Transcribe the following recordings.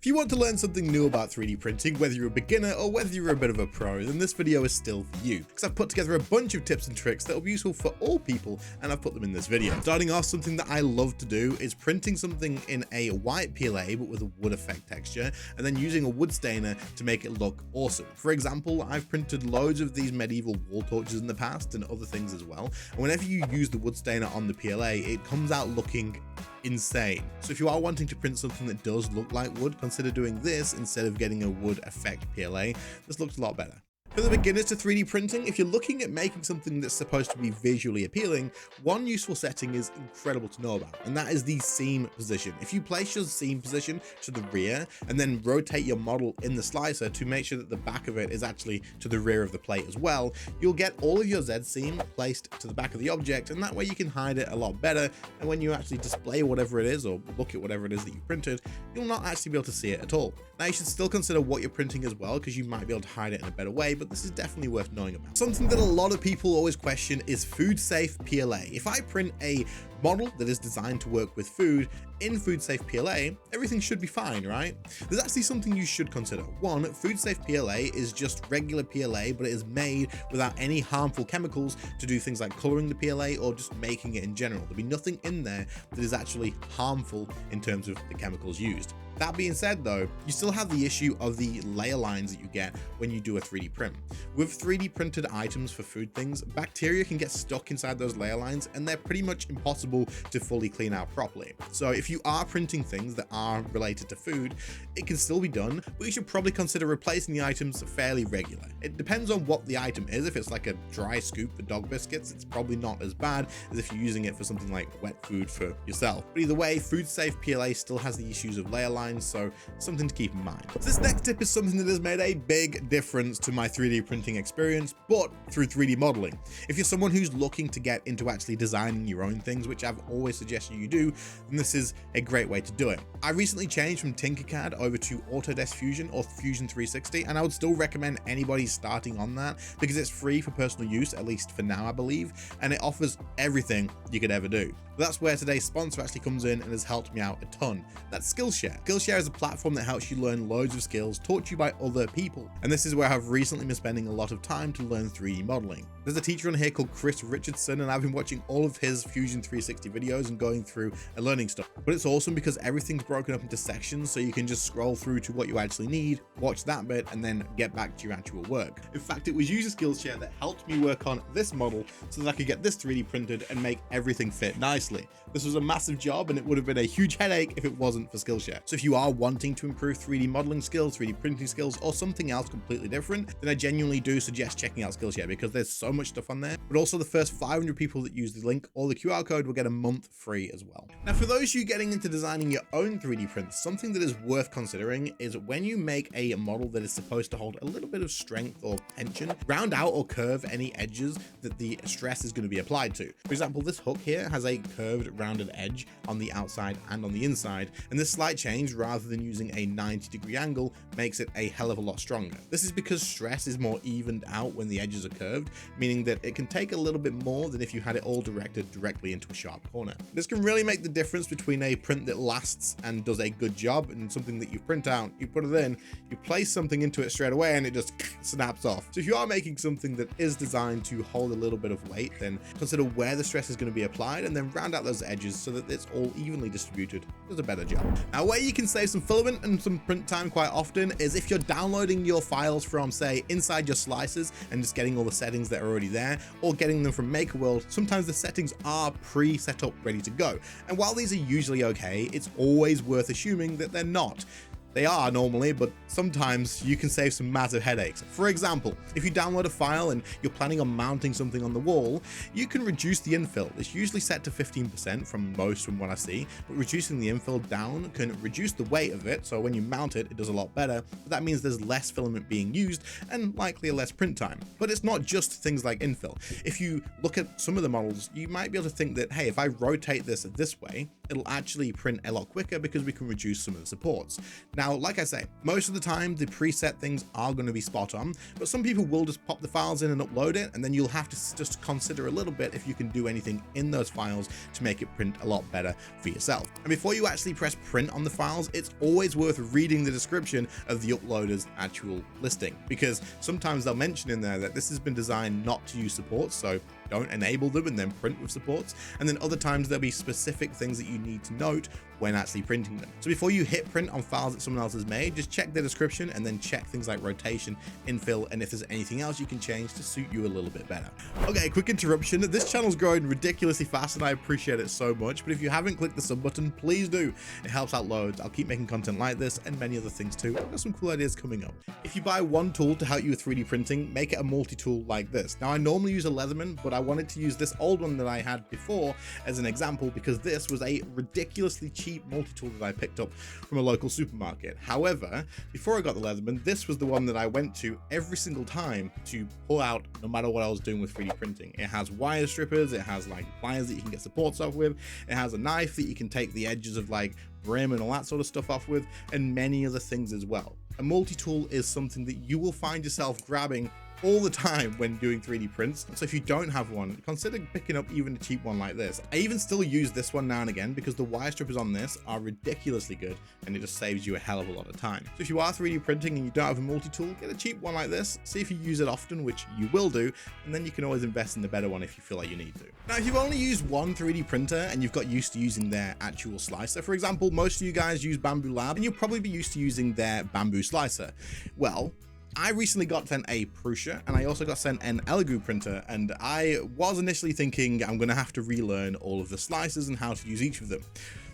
If you want to learn something new about 3D printing, whether you're a beginner or whether you're a bit of a pro, then this video is still for you, because I've put together a bunch of tips and tricks that will be useful for all people, and I've put them in this video. Starting off, something that I love to do is printing something in a white PLA but with a wood effect texture, and then using a wood stainer to make it look awesome. For example, I've printed loads of these medieval wall torches in the past and other things as well, and whenever you use the wood stainer on the PLA, it comes out looking insane. So if you are wanting to print something that does look like wood, consider doing this instead of getting a wood effect PLA. This looks a lot better. For the beginners to 3D printing, if you're looking at making something that's supposed to be visually appealing, one useful setting is incredible to know about, and that is the seam position. If you place your seam position to the rear and then rotate your model in the slicer to make sure that the back of it is actually to the rear of the plate as well, you'll get all of your Z seam placed to the back of the object, and that way you can hide it a lot better, and when you actually display whatever it is or look at whatever it is that you printed, you'll not actually be able to see it at all. Now you should still consider what you're printing as well, because you might be able to hide it in a better way, but this is definitely worth knowing about. Something that a lot of people always question is food safe PLA. If I print a model that is designed to work with food in food safe PLA, everything should be fine, right? There's actually something you should consider. One, food safe PLA is just regular PLA, but it is made without any harmful chemicals to do things like coloring the PLA or just making it in general. There'll be nothing in there that is actually harmful in terms of the chemicals used. That being said though, you still have the issue of the layer lines that you get when you do a 3D print. With 3D printed items for food things, bacteria can get stuck inside those layer lines and they're pretty much impossible to fully clean out properly. So if you are printing things that are related to food, it can still be done, but you should probably consider replacing the items fairly regular. It depends on what the item is. If it's like a dry scoop for dog biscuits, it's probably not as bad as if you're using it for something like wet food for yourself. But either way, food safe PLA still has the issues of layer lines, so something to keep in mind. So this next tip is something that has made a big difference to my 3D printing experience, but through 3D modeling. If you're someone who's looking to get into actually designing your own things, which I've always suggested you do, then this is a great way to do it. I recently changed from Tinkercad over to Autodesk Fusion or Fusion 360, and I would still recommend anybody starting on that because it's free for personal use, at least for now, I believe, and it offers everything you could ever do. But that's where today's sponsor actually comes in and has helped me out a ton. That's Skillshare. Skillshare is a platform that helps you learn loads of skills taught to you by other people, and this is where I've recently been spending a lot of time to learn 3D modeling. There's a teacher on here called Chris Richardson, and I've been watching all of his Fusion 360 videos and going through and learning stuff. But it's awesome because everything's broken up into sections, so you can just scroll through to what you actually need, watch that bit, and then get back to your actual work. In fact, it was using Skillshare that helped me work on this model so that I could get this 3D printed and make everything fit nicely. This was a massive job, and it would have been a huge headache if it wasn't for Skillshare. So if you are wanting to improve 3D modeling skills, 3D printing skills, or something else completely different, then I genuinely do suggest checking out Skillshare because there's so much stuff on there. But also the first 500 people that use the link or the QR code will get a month free as well. Now, for those of you getting into designing your own 3D prints, something that is worth considering is when you make a model that is supposed to hold a little bit of strength or tension, round out or curve any edges that the stress is going to be applied to. For example, this hook here has a curved rounded edge on the outside and on the inside, and this slight change rather than using a 90-degree angle makes it a hell of a lot stronger. This is because stress is more evened out when the edges are curved, meaning that it can take a little bit more than if you had it all directed directly into a sharp corner. This can really make the difference between a print that lasts and does a good job and something that you print out, you put it in, you place something into it straight away and it just snaps off. So if you are making something that is designed to hold a little bit of weight, then consider where the stress is going to be applied and then round out those edges so that it's all evenly distributed. Does a better job. Now, where you can save some filament and some print time quite often is if you're downloading your files from, say, inside your slices and just getting all the settings that are already there, or getting them from MakerWorld. Sometimes the settings are pre-set up, ready to go. And while these are usually okay, it's always worth assuming that they're not. They are normally, but sometimes you can save some massive headaches. For example, if you download a file and you're planning on mounting something on the wall, you can reduce the infill. It's usually set to 15% from what I see, but reducing the infill down can reduce the weight of it, so when you mount it, it does a lot better, but that means there's less filament being used and likely a less print time. But it's not just things like infill. If you look at some of the models, you might be able to think that, hey, if I rotate this way, it'll actually print a lot quicker because we can reduce some of the supports. Now, like I say, most of the time the preset things are going to be spot on, but some people will just pop the files in and upload it, and then you'll have to just consider a little bit if you can do anything in those files to make it print a lot better for yourself. And before you actually press print on the files, it's always worth reading the description of the uploader's actual listing, because sometimes they'll mention in there that this has been designed not to use supports, so don't enable them and then print with supports. And then other times there'll be specific things that you need to note when actually printing them. So before you hit print on files that someone else has made, just check the description and then check things like rotation, infill, and if there's anything else you can change to suit you a little bit better. Okay, quick interruption. This channel's growing ridiculously fast and I appreciate it so much, but if you haven't clicked the sub button, please do. It helps out loads. I'll keep making content like this and many other things too. I've got some cool ideas coming up. If you buy one tool to help you with 3D printing, make it a multi-tool like this. Now, I normally use a Leatherman, but I wanted to use this old one that I had before as an example because this was a ridiculously cheap multi-tool that I picked up from a local supermarket. However, before I got the Leatherman, this was the one that I went to every single time to pull out no matter what I was doing with 3D printing. It has wire strippers, it has like pliers that you can get supports off with, it has a knife that you can take the edges of like brim and all that sort of stuff off with, and many other things as well. A multi-tool is something that you will find yourself grabbing all the time when doing 3D prints. So if you don't have one, consider picking up even a cheap one like this. I even still use this one now and again because the wire strippers on this are ridiculously good and it just saves you a hell of a lot of time. So if you are 3D printing and you don't have a multi-tool, get a cheap one like this, see if you use it often, which you will do, and then you can always invest in the better one if you feel like you need to. Now, if you've only used one 3D printer and you've got used to using their actual slicer, for example, most of you guys use Bambu Lab and you'll probably be used to using their Bambu slicer. Well, I recently got sent a Prusa and I also got sent an Elegoo printer, and I was initially thinking I'm going to have to relearn all of the slices and how to use each of them.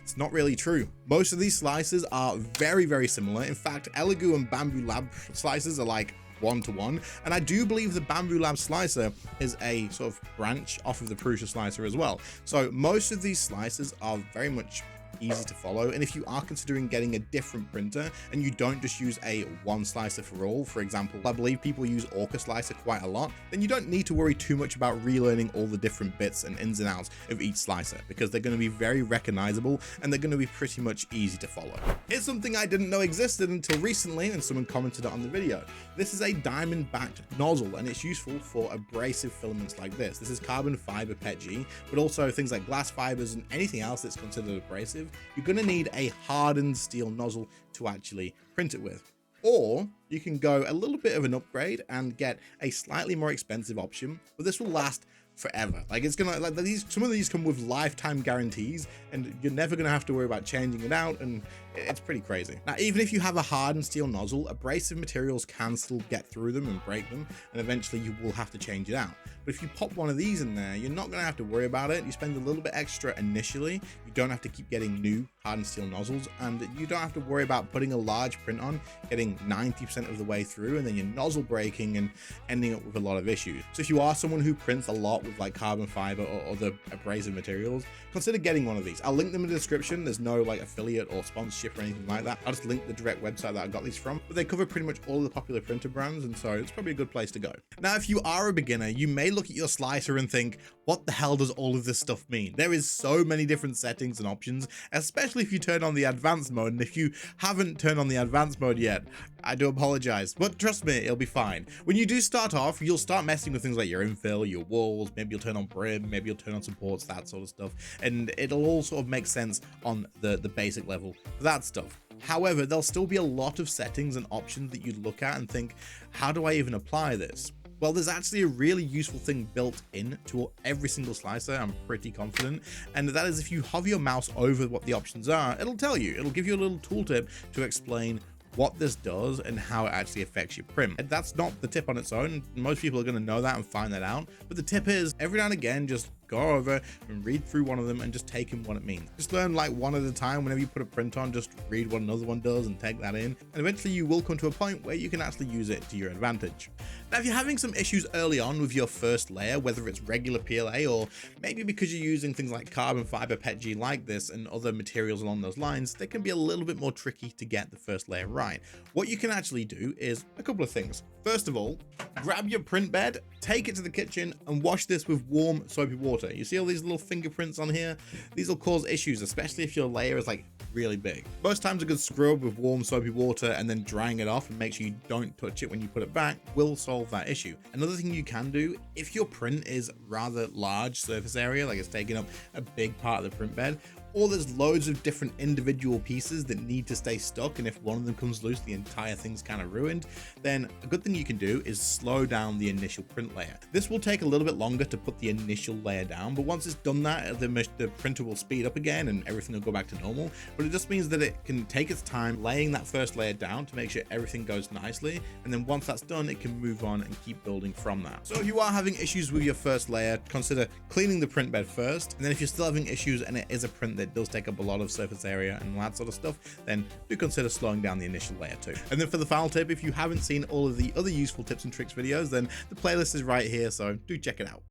It's not really true. Most of these slices are very, very similar. In fact, Elegoo and Bambu Lab slices are like one-to-one, and I do believe the Bambu Lab slicer is a sort of branch off of the Prusa slicer as well. So most of these slices are very much easy to follow, and if you are considering getting a different printer and you don't just use a one slicer for all, for example, I believe people use Orca slicer quite a lot, then you don't need to worry too much about relearning all the different bits and ins and outs of each slicer, because they're going to be very recognizable and they're going to be pretty much easy to follow. It's something I didn't know existed until recently, and someone commented it on the video. This is a diamond backed nozzle and it's useful for abrasive filaments like this. This is carbon fiber PETG, but also things like glass fibers and anything else that's considered abrasive. You're going to need a hardened steel nozzle to actually print it with. Or you can go a little bit of an upgrade and get a slightly more expensive option, but this will last forever. Like, it's gonna, like, some of these come with lifetime guarantees and you're never gonna have to worry about changing it out, and it's pretty crazy. Now, even if you have a hardened steel nozzle, abrasive materials can still get through them and break them, and eventually you will have to change it out. But if you pop one of these in there, you're not gonna have to worry about it. You spend a little bit extra initially. You don't have to keep getting new hardened steel nozzles, and you don't have to worry about putting a large print on, getting 90% of the way through, and then your nozzle breaking and ending up with a lot of issues. So if you are someone who prints a lot with like carbon fiber or other abrasive materials, consider getting one of these. I'll link them in the description. There's no like affiliate or sponsorship or anything like that. I'll just link the direct website that I got these from, but they cover pretty much all the popular printer brands, and so it's probably a good place to go. Now, if you are a beginner, you may look at your slicer and think, what the hell does all of this stuff mean? There is so many different settings and options, especially if you turn on the advanced mode. And if you haven't turned on the advanced mode yet, I do apologize, but trust me, it'll be fine. When you do start off, you'll start messing with things like your infill, your walls, maybe you'll turn on brim, maybe you'll turn on supports, that sort of stuff, and it'll all sort of make sense on the basic level for that stuff. However, there'll still be a lot of settings and options that you look at and think, how do I even apply this? Well, there's actually a really useful thing built into every single slicer, I'm pretty confident, and that is if you hover your mouse over what the options are, it'll tell you, it'll give you a little tooltip to explain what this does and how it actually affects your print. And that's not the tip on its own. Most people are going to know that and find that out, but the tip is every now and again, just go over and read through one of them and just take in what it means. Just learn like one at a time. Whenever you put a print on, just read what another one does and take that in, and eventually you will come to a point where you can actually use it to your advantage. Now, if you're having some issues early on with your first layer, whether it's regular PLA or maybe because you're using things like carbon fiber PETG like this and other materials along those lines, they can be a little bit more tricky to get the first layer right. What you can actually do is a couple of things. First of all, grab your print bed, take it to the kitchen and wash this with warm soapy water. You see all these little fingerprints on here? These will cause issues, especially if your layer is like really big. Most times a good scrub with warm soapy water and then drying it off and make sure you don't touch it when you put it back will solve that issue. Another thing you can do, if your print is rather large surface area, like it's taking up a big part of the print bed, or there's loads of different individual pieces that need to stay stuck, and if one of them comes loose, the entire thing's kind of ruined, then a good thing you can do is slow down the initial print layer. This will take a little bit longer to put the initial layer down, but once it's done that, the printer will speed up again and everything will go back to normal. But it just means that it can take its time laying that first layer down to make sure everything goes nicely, and then once that's done, it can move on and keep building from that. So if you are having issues with your first layer, consider cleaning the print bed first, and then if you're still having issues and it is a print that does take up a lot of surface area and all that sort of stuff, then do consider slowing down the initial layer too. And then for the final tip, if you haven't seen all of the other useful tips and tricks videos, then the playlist is right here, so do check it out.